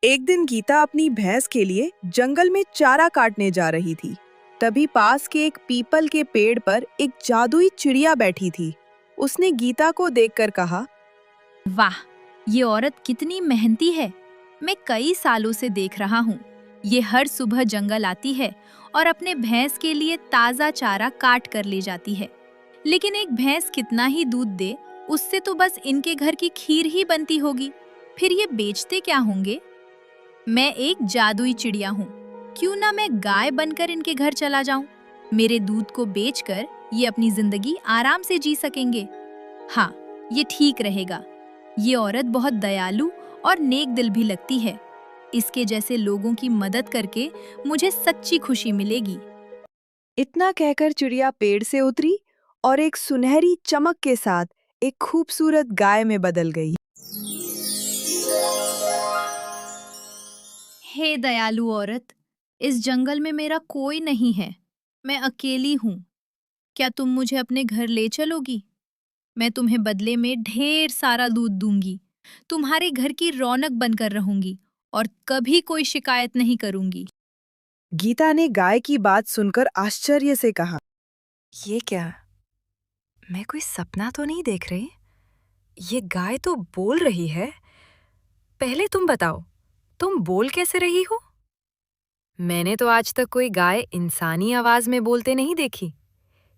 एक दिन गीता अपनी भैंस के लिए जंगल में चारा काटने जा रही थी। तभी पास के एक पीपल के पेड़ पर एक जादुई चिड़िया बैठी थी। उसने गीता को देखकर कहा, वाह, ये औरत कितनी मेहनती है। मैं कई सालों से देख रहा हूँ। ये हर सुबह जंगल आती है और अपने भैंस के लिए ताजा चारा काट कर ले जाती है। लेकिन एक भैंस कितना ही दूध दे, उससे तो बस इनके घर की खीर ही बनती होगी। फिर ये बेचते क्या होंगे? मैं एक जादुई चिड़िया हूँ। क्यों ना मैं गाय बनकर इनके घर चला जाऊं? मेरे दूध को बेचकर ये अपनी जिंदगी आराम से जी सकेंगे। हाँ, ये ठीक रहेगा। ये औरत बहुत दयालु और नेक दिल भी लगती है। इसके जैसे लोगों की मदद करके मुझे सच्ची खुशी मिलेगी। इतना कहकर चिड़िया पेड़ से उतरी और एक सुनहरी चमक के साथ एक खूबसूरत गाय में बदल गई। हे दयालु औरत, इस जंगल में मेरा कोई नहीं है। मैं अकेली हूँ। क्या तुम मुझे अपने घर ले चलोगी? मैं तुम्हें बदले में ढेर सारा दूध दूंगी। तुम्हारे घर की रौनक बनकर रहूंगी और कभी कोई शिकायत नहीं करूंगी। गीता ने गाय की बात सुनकर आश्चर्य से कहा, ये क्या? मैं कोई सपना तो नहीं देख रही? ये गाय तो बोल रही है। पहले तुम बताओ, तुम बोल कैसे रही हो? मैंने तो आज तक कोई गाय इंसानी आवाज में बोलते नहीं देखी।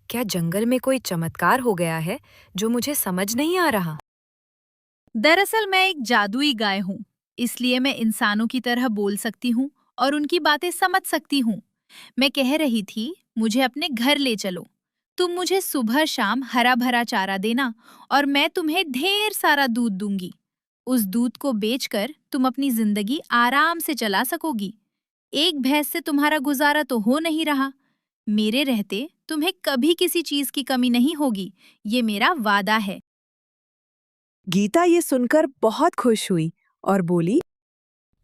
क्या जंगल में कोई चमत्कार हो गया है जो मुझे समझ नहीं आ रहा? दरअसल मैं एक जादुई गाय हूँ, इसलिए मैं इंसानों की तरह बोल सकती हूँ और उनकी बातें समझ सकती हूँ। मैं कह रही थी, मुझे अपने घर ले चलो। तुम मुझे सुबह शाम हरा भरा चारा देना और मैं तुम्हें ढेर सारा दूध दूंगी। उस दूध को बेचकर तुम अपनी जिंदगी आराम से चला सकोगी। एक भैंस से तुम्हारा गुजारा तो हो नहीं रहा। मेरे रहते तुम्हें कभी किसी चीज की कमी नहीं होगी, ये मेरा वादा है। गीता ये सुनकर बहुत खुश हुई और बोली,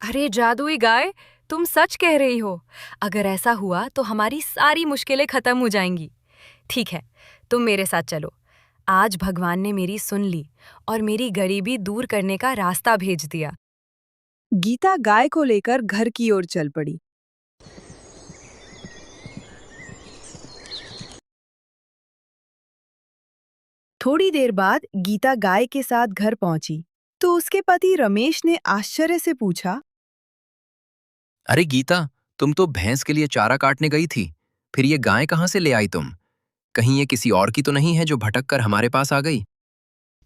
अरे जादुई गाय, तुम सच कह रही हो। अगर ऐसा हुआ तो हमारी सारी मुश्किलें खत्म हो जाएंगी। ठीक है, तुम मेरे साथ चलो। आज भगवान ने मेरी सुन ली और मेरी गरीबी दूर करने का रास्ता भेज दिया। गीता गाय को लेकर घर की ओर चल पड़ी। थोड़ी देर बाद गीता गाय के साथ घर पहुंची तो उसके पति रमेश ने आश्चर्य से पूछा, अरे गीता, तुम तो भैंस के लिए चारा काटने गई थी। फिर ये गाय कहाँ से ले आई तुम? कहीं ये किसी और की तो नहीं है जो भटक कर हमारे पास आ गई?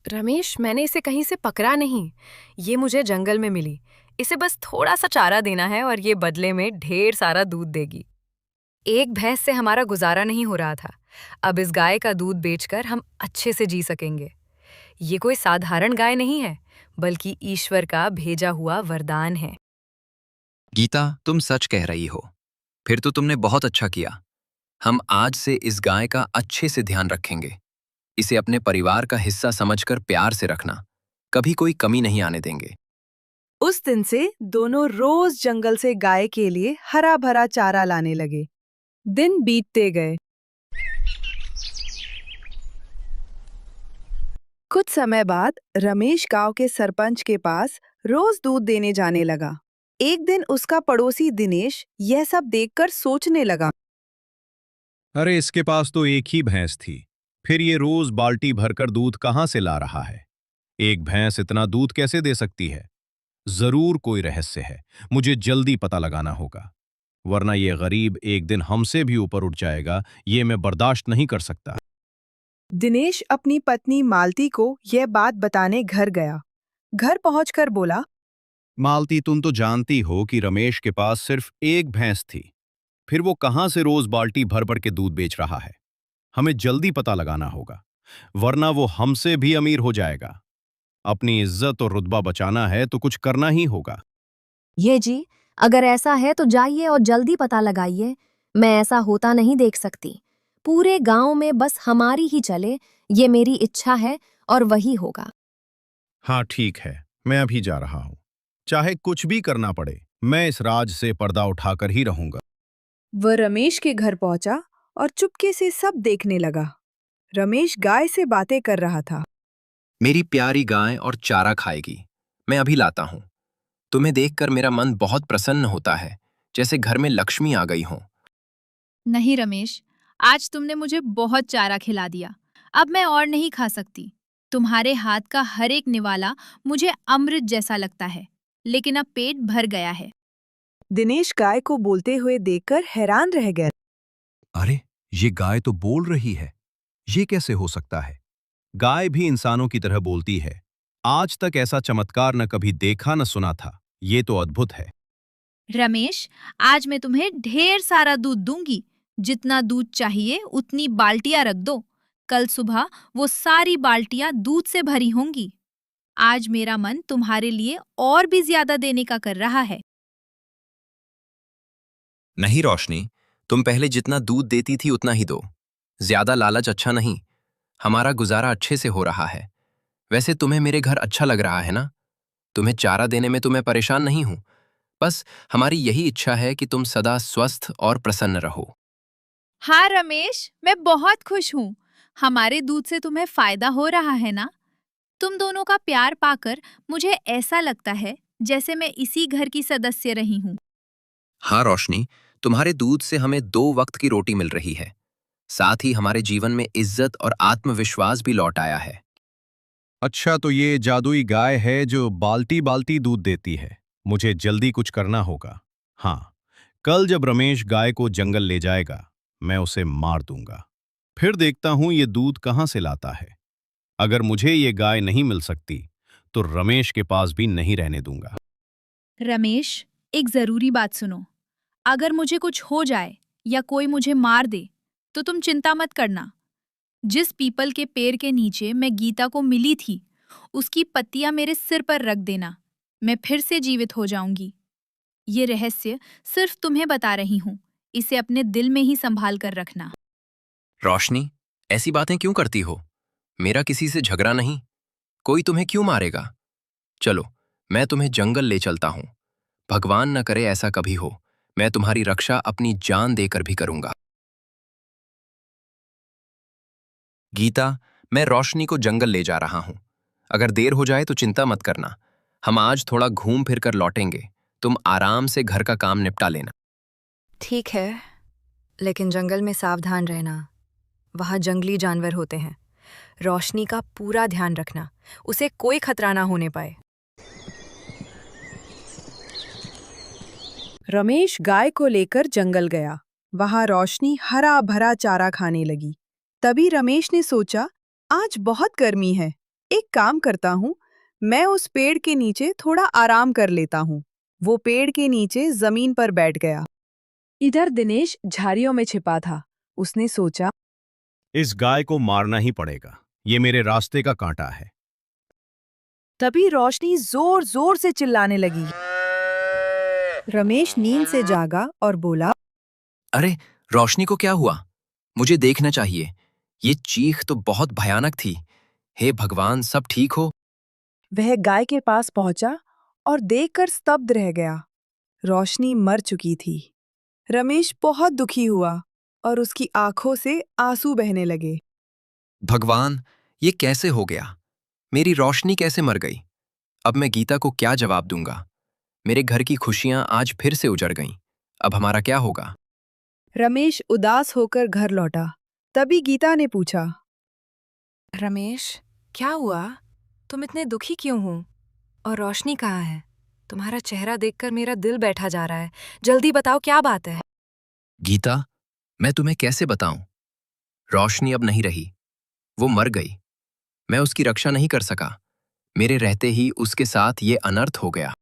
रमेश, मैंने इसे कहीं से पकड़ा नहीं। ये मुझे जंगल में मिली। इसे बस थोड़ा सा चारा देना है और ये बदले में ढेर सारा दूध देगी। एक भैंस से हमारा गुजारा नहीं हो रहा था। अब इस गाय का दूध बेचकर हम अच्छे से जी सकेंगे। ये कोई साधारण गाय नहीं है, बल्कि ईश्वर का भेजा हुआ वरदान है। गीता, तुम सच कह रही हो। फिर तो तुमने बहुत अच्छा किया। हम आज से इस गाय का अच्छे से ध्यान रखेंगे। इसे अपने परिवार का हिस्सा समझकर प्यार से रखना। कभी कोई कमी नहीं आने देंगे। उस दिन से दोनों रोज जंगल से गाय के लिए हरा भरा चारा लाने लगे। दिन बीतते गए। कुछ समय बाद रमेश गांव के सरपंच के पास रोज दूध देने जाने लगा। एक दिन उसका पड़ोसी दिनेश यह सब देखकर सोचने लगा, अरे इसके पास तो एक ही भैंस थी, फिर ये रोज बाल्टी भरकर दूध कहाँ से ला रहा है? एक भैंस इतना दूध कैसे दे सकती है? जरूर कोई रहस्य है। मुझे जल्दी पता लगाना होगा, वरना ये गरीब एक दिन हमसे भी ऊपर उठ जाएगा। ये मैं बर्दाश्त नहीं कर सकता। दिनेश अपनी पत्नी मालती को यह बात बताने घर गया। घर पहुंचकर बोला, मालती, तुम तो जानती हो कि रमेश के पास सिर्फ एक भैंस थी। फिर वो कहाँ से रोज बाल्टी भर भर के दूध बेच रहा है? हमें जल्दी पता लगाना होगा, वरना वो हमसे भी अमीर हो जाएगा। अपनी इज्जत और रुतबा बचाना है तो कुछ करना ही होगा। ये जी, अगर ऐसा है तो जाइए और जल्दी पता लगाइए। मैं ऐसा होता नहीं देख सकती। पूरे गांव में बस हमारी ही चले, ये मेरी इच्छा है और वही होगा। हाँ ठीक है, मैं अभी जा रहा हूं। चाहे कुछ भी करना पड़े, मैं इस राज से पर्दा उठाकर ही रहूंगा। वह रमेश के घर पहुंचा और चुपके से सब देखने लगा। रमेश गाय से बातें कर रहा था। मेरी प्यारी गाय और चारा खाएगी। मैं अभी लाता हूँ। तुम्हें देखकर मेरा मन बहुत प्रसन्न होता है, जैसे घर में लक्ष्मी आ गई हो। नहीं रमेश, आज तुमने मुझे बहुत चारा खिला दिया। अब मैं और नहीं खा सकती। तुम्हारे हाथ का हर एक निवाला मुझे अमृत जैसा लगता है, लेकिन अब पेट भर गया है। दिनेश गाय को बोलते हुए देखकर हैरान रह गया। अरे, ये गाय तो बोल रही है। ये कैसे हो सकता है? गाय भी इंसानों की तरह बोलती है। आज तक ऐसा चमत्कार न कभी देखा न सुना था। ये तो अद्भुत है। रमेश, आज मैं तुम्हें ढेर सारा दूध दूंगी। जितना दूध चाहिए उतनी बाल्टियां रख दो। कल सुबह वो सारी बाल्टियां दूध से भरी होंगी। आज मेरा मन तुम्हारे लिए और भी ज्यादा देने का कर रहा है। नहीं रोशनी, तुम पहले जितना दूध देती थी उतना ही दो। ज्यादा लालच अच्छा नहीं। हमारा गुजारा अच्छे से हो रहा है। वैसे तुम्हें मेरे घर अच्छा लग रहा है ना? तुम्हें चारा देने में तो मैं परेशान नहीं हूं। बस हमारी यही इच्छा है कि तुम सदा स्वस्थ और प्रसन्न रहो। हाँ रमेश, मैं बहुत खुश हूँ। हमारे दूध से तुम्हें फायदा हो रहा है ना? तुम दोनों का प्यार पाकर मुझे ऐसा लगता है जैसे मैं इसी घर की सदस्य रही हूँ। हाँ रोशनी, तुम्हारे दूध से हमें 2 वक्त की रोटी मिल रही है। साथ ही हमारे जीवन में इज्जत और आत्मविश्वास भी लौट आया है। अच्छा, तो ये जादुई गाय है जो बाल्टी बाल्टी दूध देती है। मुझे जल्दी कुछ करना होगा। हाँ, कल जब रमेश गाय को जंगल ले जाएगा, मैं उसे मार दूंगा। फिर देखता हूं ये दूध कहां से लाता है। अगर मुझे ये गाय नहीं मिल सकती, तो रमेश के पास भी नहीं रहने दूंगा। रमेश, एक जरूरी बात सुनो। अगर मुझे कुछ हो जाए या कोई मुझे मार दे, तो तुम चिंता मत करना। जिस पीपल के पेड़ के नीचे मैं गीता को मिली थी, उसकी पत्तियां मेरे सिर पर रख देना। मैं फिर से जीवित हो जाऊंगी। ये रहस्य सिर्फ तुम्हें बता रही हूँ। इसे अपने दिल में ही संभाल कर रखना। रोशनी, ऐसी बातें क्यों करती हो? मेरा किसी से झगड़ा नहीं। कोई तुम्हें क्यों मारेगा? चलो, मैं तुम्हें जंगल ले चलता हूं। भगवान न करे ऐसा कभी हो। मैं तुम्हारी रक्षा अपनी जान देकर भी करूंगा। गीता, मैं रोशनी को जंगल ले जा रहा हूं। अगर देर हो जाए तो चिंता मत करना। हम आज थोड़ा घूम फिर कर लौटेंगे। तुम आराम से घर का काम निपटा लेना। ठीक है, लेकिन जंगल में सावधान रहना। वहाँ जंगली जानवर होते हैं। रोशनी का पूरा ध्यान रखना, उसे कोई खतरा ना होने पाए। रमेश गाय को लेकर जंगल गया। वहां रोशनी हरा भरा चारा खाने लगी। तभी रमेश ने सोचा, आज बहुत गर्मी है। एक काम करता हूँ, मैं उस पेड़ के नीचे थोड़ा आराम कर लेता हूँ। वो पेड़ के नीचे जमीन पर बैठ गया। इधर दिनेश झाड़ियों में छिपा था। उसने सोचा, इस गाय को मारना ही पड़ेगा। ये मेरे रास्ते का कांटा है। तभी रोशनी जोर जोर से चिल्लाने लगी। रमेश नींद से जागा और बोला, अरे, रोशनी को क्या हुआ? मुझे देखना चाहिए। ये चीख तो बहुत भयानक थी। हे भगवान, सब ठीक हो? वह गाय के पास पहुंचा और देखकर स्तब्ध रह गया। रोशनी मर चुकी थी। रमेश बहुत दुखी हुआ और उसकी आंखों से आंसू बहने लगे। भगवान, ये कैसे हो गया? मेरी रोशनी कैसे मर गई? अब मैं गीता को क्या जवाब दूंगा? मेरे घर की खुशियां आज फिर से उजड़ गईं। अब हमारा क्या होगा? रमेश उदास होकर घर लौटा। तभी गीता ने पूछा, रमेश, क्या हुआ? तुम इतने दुखी क्यों हो? और रोशनी कहाँ है? तुम्हारा चेहरा देखकर मेरा दिल बैठा जा रहा है। जल्दी बताओ, क्या बात है? गीता, मैं तुम्हें कैसे बताऊं? रोशनी अब नहीं रही। वो मर गई। मैं उसकी रक्षा नहीं कर सका। मेरे रहते ही उसके साथ ये अनर्थ हो गया।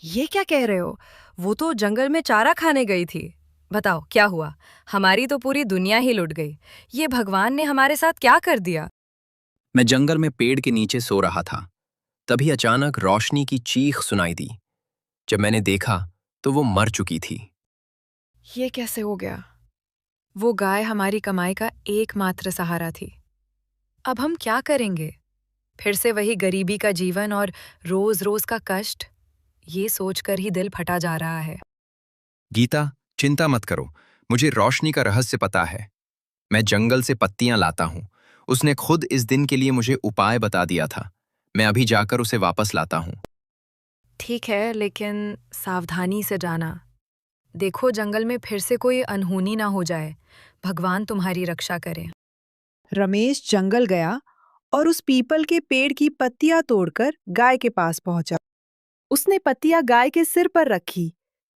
ये क्या कह रहे हो? वो तो जंगल में चारा खाने गई थी। बताओ, क्या हुआ? हमारी तो पूरी दुनिया ही लुट गई। ये भगवान ने हमारे साथ क्या कर दिया? मैं जंगल में पेड़ के नीचे सो रहा था। तभी अचानक रोशनी की चीख सुनाई दी। जब मैंने देखा तो वो मर चुकी थी। ये कैसे हो गया? वो गाय हमारी कमाई का एकमात्र सहारा थी। अब हम क्या करेंगे? फिर से वही गरीबी का जीवन और रोज रोज का कष्ट। ये सोचकर ही दिल फटा जा रहा है। गीता, चिंता मत करो। मुझे रोशनी का रहस्य पता है। मैं जंगल से पत्तियां लाता हूं। उसने खुद इस दिन के लिए मुझे उपाय बता दिया था। मैं अभी जाकर उसे वापस लाता हूं। ठीक है, लेकिन सावधानी से जाना। देखो, जंगल में फिर से कोई अनहोनी ना हो जाए। भगवान तुम्हारी रक्षा करे। रमेश जंगल गया और उस पीपल के पेड़ की पत्तियां तोड़कर गाय के पास पहुंचा। उसने पत्तियां गाय के सिर पर रखी।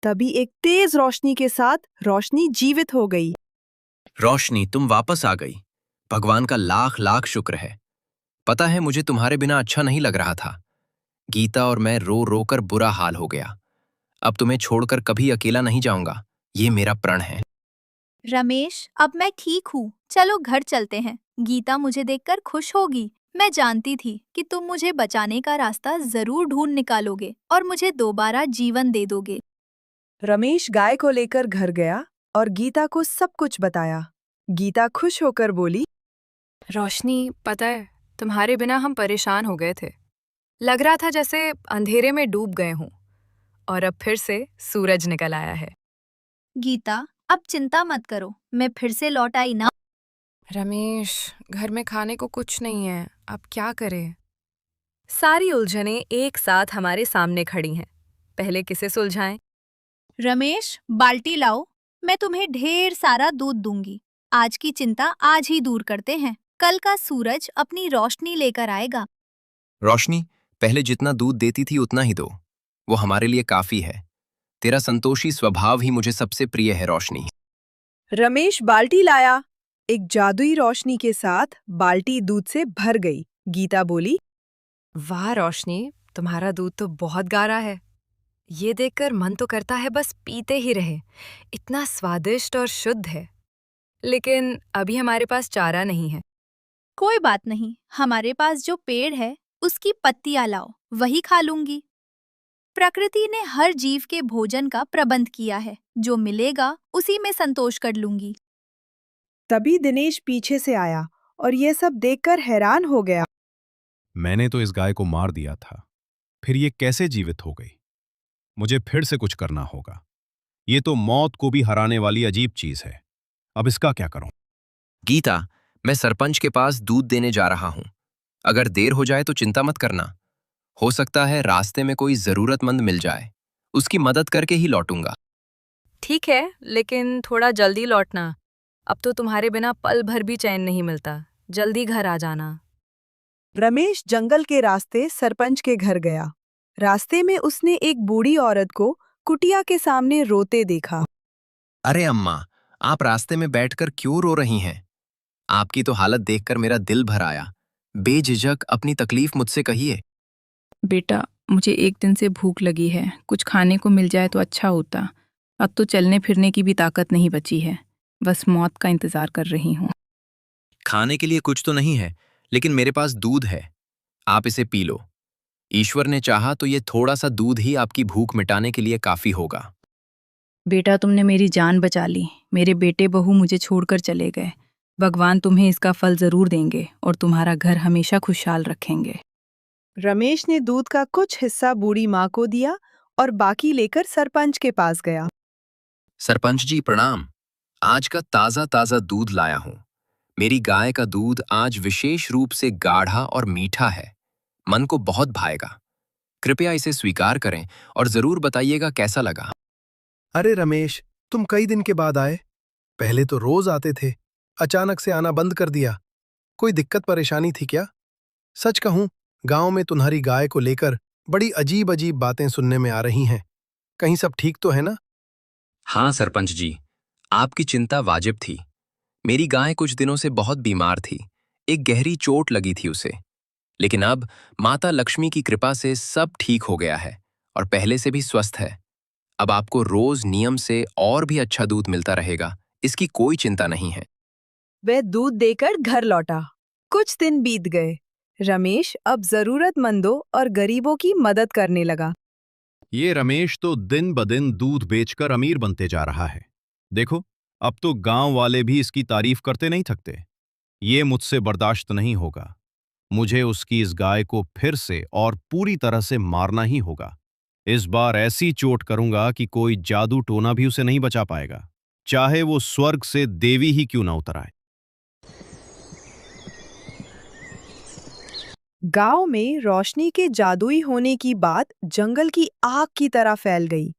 तभी एक तेज रोशनी के साथ रोशनी जीवित हो गई। रोशनी, तुम वापस आ गई। भगवान का लाख लाख शुक्र है। पता है, मुझे तुम्हारे बिना अच्छा नहीं लग रहा था। गीता और मैं रो रो कर बुरा हाल हो गया। अब तुम्हें छोड़कर कभी अकेला नहीं जाऊंगा, ये मेरा प्रण है। रमेश, अब मैं ठीक हूँ। चलो घर चलते हैं। गीता मुझे देखकर खुश होगी। मैं जानती थी कि तुम मुझे बचाने का रास्ता जरूर ढूंढ निकालोगे और मुझे दोबारा जीवन दे दोगे। रमेश गाय को लेकर घर गया और गीता को सब कुछ बताया। गीता खुश होकर बोली, रोशनी, पता है, तुम्हारे बिना हम परेशान हो गए थे। लग रहा था जैसे अंधेरे में डूब गए हों, और अब फिर से सूरज निकल आया है। गीता, अब चिंता मत करो, मैं फिर से लौट आई ना। रमेश, घर में खाने को कुछ नहीं है, अब क्या करें? सारी उलझनें एक साथ हमारे सामने खड़ी हैं। पहले किसे सुलझाएं? रमेश, बाल्टी लाओ, मैं तुम्हें ढेर सारा दूध दूंगी। आज की चिंता आज ही दूर करते हैं। कल का सूरज अपनी रोशनी लेकर आएगा। रोशनी, पहले जितना दूध देती थी उतना ही दो। वो हमारे लिए काफी है। तेरा संतोषी स्वभाव ही मुझे सबसे प्रिय है, रोशनी। रमेश बाल्टी लाया। एक जादुई रोशनी के साथ बाल्टी दूध से भर गई। गीता बोली, वाह रोशनी, तुम्हारा दूध तो बहुत गाढ़ा है। ये देखकर मन तो करता है बस पीते ही रहे। इतना स्वादिष्ट और शुद्ध है। लेकिन अभी हमारे पास चारा नहीं है। कोई बात नहीं, हमारे पास जो पेड़ है उसकी पत्तियां लाओ, वही खा लूंगी। प्रकृति ने हर जीव के भोजन का प्रबंध किया है। जो मिलेगा उसी में संतोष कर लूंगी। तभी दिनेश पीछे से आया और ये सब देखकर हैरान हो गया। मैंने तो इस गाय को मार दिया था, फिर ये कैसे जीवित हो गई? मुझे फिर से कुछ करना होगा। ये तो मौत को भी हराने वाली अजीब चीज है। अब इसका क्या करूं? गीता, मैं सरपंच के पास दूध देने जा रहा हूं। अगर देर हो जाए तो चिंता मत करना। हो सकता है रास्ते में कोई जरूरतमंद मिल जाए, उसकी मदद करके ही लौटूंगा। ठीक है, लेकिन थोड़ा जल्दी लौटना। अब तो तुम्हारे बिना पल भर भी चैन नहीं मिलता। जल्दी घर आ जाना। रमेश जंगल के रास्ते सरपंच के घर गया। रास्ते में उसने एक बूढ़ी औरत को कुटिया के सामने रोते देखा। अरे अम्मा, आप रास्ते में बैठकर क्यों रो रही हैं? आपकी तो हालत देखकर मेरा दिल भर आया। बेझिझक अपनी तकलीफ मुझसे कहिए। बेटा, मुझे एक दिन से भूख लगी है। कुछ खाने को मिल जाए तो अच्छा होता। अब तो चलने फिरने की भी ताकत नहीं बची है। बस मौत का इंतजार कर रही हूँ। खाने के लिए कुछ तो नहीं है, लेकिन मेरे पास दूध है। आप इसे पी लो। ईश्वर ने चाहा तो ये थोड़ा सा दूध ही आपकी भूख मिटाने के लिए काफी होगा। बेटा, तुमने मेरी जान बचा ली। मेरे बेटे बहू मुझे छोड़कर चले गए। भगवान तुम्हें इसका फल जरूर देंगे और तुम्हारा घर हमेशा खुशहाल रखेंगे। रमेश ने दूध का कुछ हिस्सा बूढ़ी माँ को दिया और बाकी लेकर सरपंच के पास गया। सरपंच जी प्रणाम। आज का ताजा ताजा दूध लाया हूं। मेरी गाय का दूध आज विशेष रूप से गाढ़ा और मीठा है। मन को बहुत भाएगा। कृपया इसे स्वीकार करें और जरूर बताइएगा कैसा लगा। अरे रमेश, तुम कई दिन के बाद आए। पहले तो रोज आते थे, अचानक से आना बंद कर दिया। कोई दिक्कत परेशानी थी क्या? सच कहूं, गांव में तुम्हारी गाय को लेकर बड़ी अजीब अजीब बातें सुनने में आ रही हैं। कहीं सब ठीक तो है ना? हाँ सरपंच जी, आपकी चिंता वाजिब थी। मेरी गाय कुछ दिनों से बहुत बीमार थी। एक गहरी चोट लगी थी उसे। लेकिन अब माता लक्ष्मी की कृपा से सब ठीक हो गया है और पहले से भी स्वस्थ है। अब आपको रोज नियम से और भी अच्छा दूध मिलता रहेगा, इसकी कोई चिंता नहीं है। वह दूध देकर घर लौटा। कुछ दिन बीत गए। रमेश अब जरूरतमंदों और गरीबों की मदद करने लगा। ये रमेश तो दिन ब दिन दूध बेचकर अमीर बनते जा रहा है। देखो, अब तो गांव वाले भी इसकी तारीफ करते नहीं थकते। ये मुझसे बर्दाश्त नहीं होगा। मुझे उसकी इस गाय को फिर से और पूरी तरह से मारना ही होगा। इस बार ऐसी चोट करूंगा कि कोई जादू टोना भी उसे नहीं बचा पाएगा, चाहे वो स्वर्ग से देवी ही क्यों ना उतर आए। गांव में रोशनी के जादुई होने की बात जंगल की आग की तरह फैल गई।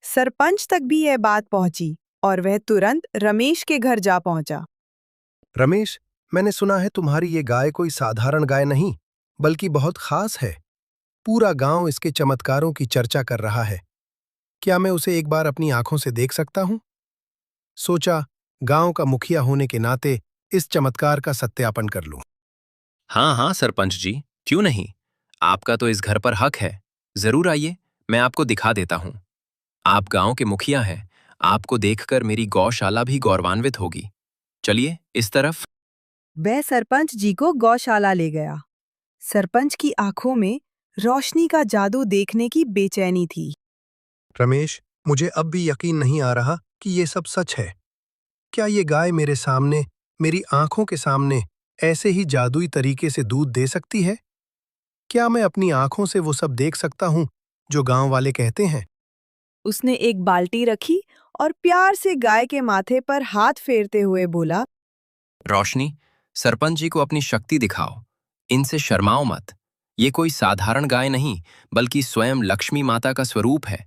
सरपंच तक भी यह बात पहुंची और वह तुरंत रमेश के घर जा पहुंचा। रमेश, मैंने सुना है तुम्हारी ये गाय कोई साधारण गाय नहीं, बल्कि बहुत खास है। पूरा गांव इसके चमत्कारों की चर्चा कर रहा है। क्या मैं उसे एक बार अपनी आंखों से देख सकता हूं? सोचा, गांव का मुखिया होने के नाते इस चमत्कार का सत्यापन कर लूं। हाँ हाँ सरपंच जी, क्यों नहीं। आपका तो इस घर पर हक है। जरूर आइए, मैं आपको दिखा देता हूँ। आप गांव के मुखिया हैं, आपको देखकर मेरी गौशाला भी गौरवान्वित होगी। चलिए इस तरफ। वह सरपंच जी को गौशाला ले गया। सरपंच की आंखों में रोशनी का जादू देखने की बेचैनी थी। रमेश, मुझे अब भी यकीन नहीं आ रहा कि ये सब सच है। क्या ये गाय मेरे सामने, मेरी आंखों के सामने ऐसे ही जादुई तरीके से दूध दे सकती है? क्या मैं अपनी आंखों से वो सब देख सकता हूँ जो गांव वाले कहते हैं? उसने एक बाल्टी रखी और प्यार से गाय के माथे पर हाथ फेरते हुए बोला, रोशनी, सरपंच जी को अपनी शक्ति दिखाओ। इनसे शर्माओ मत। ये कोई साधारण गाय नहीं, बल्कि स्वयं लक्ष्मी माता का स्वरूप है।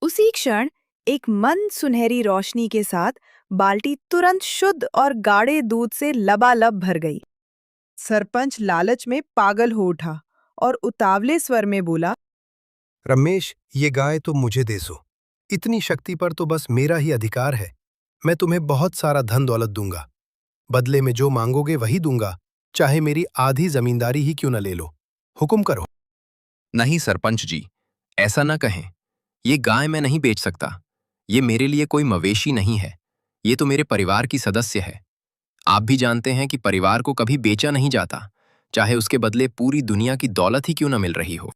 उसी क्षण एक मंद सुनहरी रोशनी के साथ बाल्टी तुरंत शुद्ध और गाढ़े दूध से लबालब भर गई। सरपंच लालच में पागल हो उठा और उतावले स्वर में बोला, रमेश, ये गाय तो मुझे दे सो। इतनी शक्ति पर तो बस मेरा ही अधिकार है। मैं तुम्हें बहुत सारा धन दौलत दूंगा। बदले में जो मांगोगे वही दूंगा, चाहे मेरी आधी जमींदारी ही क्यों न ले लो। हुक्म करो। नहीं सरपंच जी, ऐसा ना कहें। ये गाय मैं नहीं बेच सकता। ये मेरे लिए कोई मवेशी नहीं है। ये तो मेरे परिवार की सदस्य है। आप भी जानते हैं कि परिवार को कभी बेचा नहीं जाता, चाहे उसके बदले पूरी दुनिया की दौलत ही क्यों न मिल रही हो।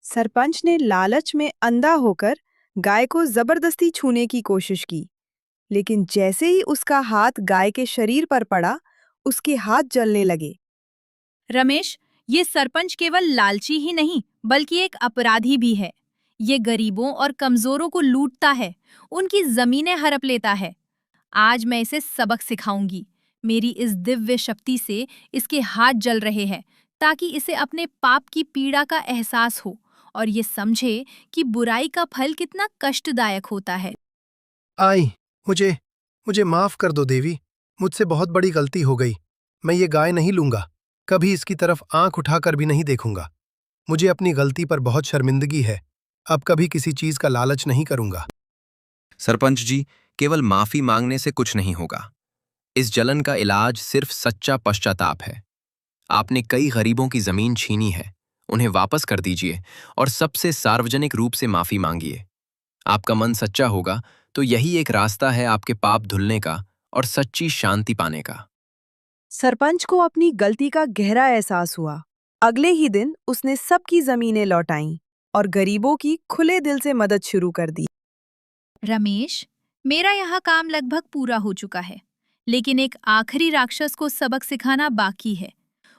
सरपंच ने लालच में अंधा होकर गाय को जबरदस्ती छूने की कोशिश की, लेकिन जैसे ही उसका हाथ गाय के शरीर पर पड़ा, उसके हाथ जलने लगे। रमेश, ये सरपंच केवल लालची ही नहीं, बल्कि एक अपराधी भी है। ये गरीबों और कमजोरों को लूटता है, उनकी जमीनें हड़प लेता है। आज मैं इसे सबक सिखाऊंगी। मेरी इस दिव्य शक्ति से इसके हाथ जल रहे हैं, ताकि इसे अपने पाप की पीड़ा का एहसास हो और ये समझे कि बुराई का फल कितना कष्टदायक होता है। आई, मुझे मुझे माफ कर दो देवी। मुझसे बहुत बड़ी गलती हो गई। मैं ये गाय नहीं लूंगा। कभी इसकी तरफ आंख उठाकर भी नहीं देखूंगा। मुझे अपनी गलती पर बहुत शर्मिंदगी है। अब कभी किसी चीज का लालच नहीं करूंगा। सरपंच जी, केवल माफी मांगने से कुछ नहीं होगा। इस जलन का इलाज सिर्फ सच्चा पश्चाताप है। आपने कई गरीबों की जमीन छीनी है, उन्हें वापस कर दीजिए और सबसे सार्वजनिक रूप से माफी मांगिए। आपका मन सच्चा होगा तो यही एक रास्ता है आपके पाप धुलने का और सच्ची शांति पाने का। सरपंच को अपनी गलती का गहरा एहसास हुआ। अगले ही दिन उसने सबकी जमीनें लौटाईं और गरीबों की खुले दिल से मदद शुरू कर दी। रमेश, मेरा यहाँ काम लगभग पूरा हो चुका है, लेकिन एक आखिरी राक्षस को सबक सिखाना बाकी है।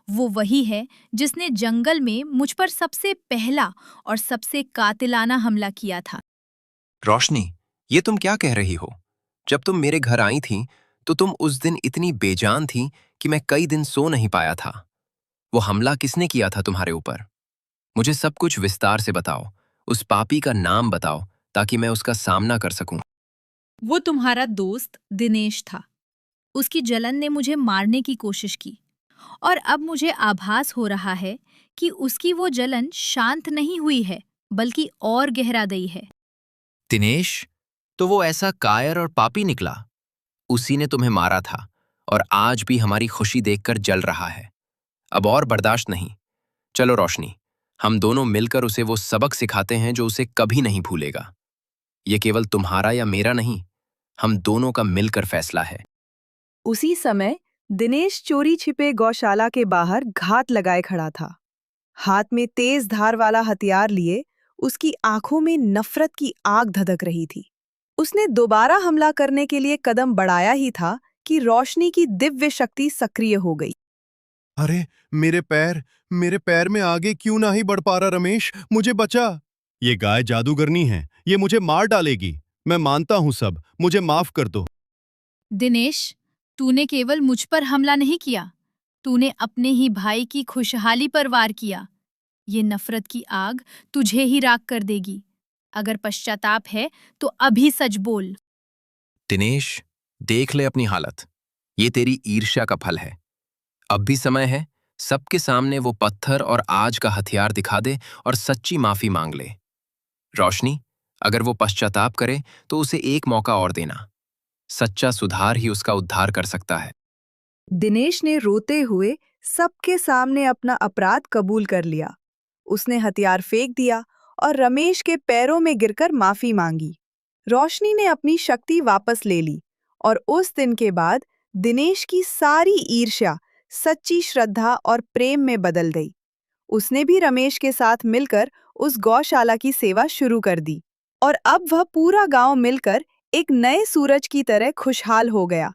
वो वही है जिसने जंगल में मुझ पर सबसे पहला और सबसे कातिलाना हमला किया था। रोशनी, ये तुम क्या कह रही हो? जब तुम मेरे घर आई थी तो तुम उस दिन इतनी बेजान थी कि मैं कई दिन सो नहीं पाया था। वो हमला किसने किया था तुम्हारे ऊपर? मुझे सब कुछ विस्तार से बताओ। उस पापी का नाम बताओ ताकि मैं उसका सामना कर सकूं। वो तुम्हारा दोस्त दिनेश था। उसकी जलन ने मुझे मारने की कोशिश की और अब मुझे आभास हो रहा है कि उसकी वो जलन शांत नहीं हुई है, बल्कि और गहरा गई है। दिनेश, तो वो ऐसा कायर और पापी निकला। उसी ने तुम्हें मारा था और आज भी हमारी खुशी देखकर जल रहा है। अब और बर्दाश्त नहीं। चलो रोशनी, हम दोनों मिलकर उसे वो सबक सिखाते हैं जो उसे कभी नहीं भूलेगा। ये केवल तुम्हारा या मेरा नहीं, हम दोनों का मिलकर फैसला है। उसी समय दिनेश चोरी छिपे गौशाला के बाहर घात लगाए खड़ा था। हाथ में तेज धार वाला हथियार लिए उसकी आंखों में नफरत की आग धधक रही थी। उसने दोबारा हमला करने के लिए कदम बढ़ाया ही था कि रोशनी की दिव्य शक्ति सक्रिय हो गई। अरे, मेरे पैर में आगे क्यों ना ही बढ़ पा रहा रमेश, मुझे बचा। ये गाय जादूगरनी है, ये मुझे मार डालेगी। मैं मानता हूं सब, मुझे माफ कर दो। दिनेश, तूने केवल मुझ पर हमला नहीं किया, तूने अपने ही भाई की खुशहाली पर वार किया। ये नफरत की आग तुझे ही राख कर देगी। अगर पश्चाताप है तो अभी सच बोल। दिनेश, देख ले अपनी हालत। ये तेरी ईर्ष्या का फल है। अब भी समय है, सबके सामने वो पत्थर और आज का हथियार दिखा दे और सच्ची माफी मांग ले। रोशनी, अगर वो पश्चाताप करे तो उसे एक मौका और देना। सच्चा सुधार ही उसका उद्धार कर सकता है। दिनेश ने रोते हुए सबके सामने अपना अपराध कबूल कर लिया। उसने हथियार फेंक दिया और रमेश के पैरों में गिरकर माफी मांगी। रोशनी ने अपनी शक्ति वापस ले ली और उस दिन के बाद दिनेश की सारी ईर्ष्या सच्ची श्रद्धा और प्रेम में बदल गई। उसने भी रमेश के साथ मिलकर उस गौशाला की सेवा शुरू कर दी और अब वह पूरा गांव मिलकर एक नए सूरज की तरह खुशहाल हो गया।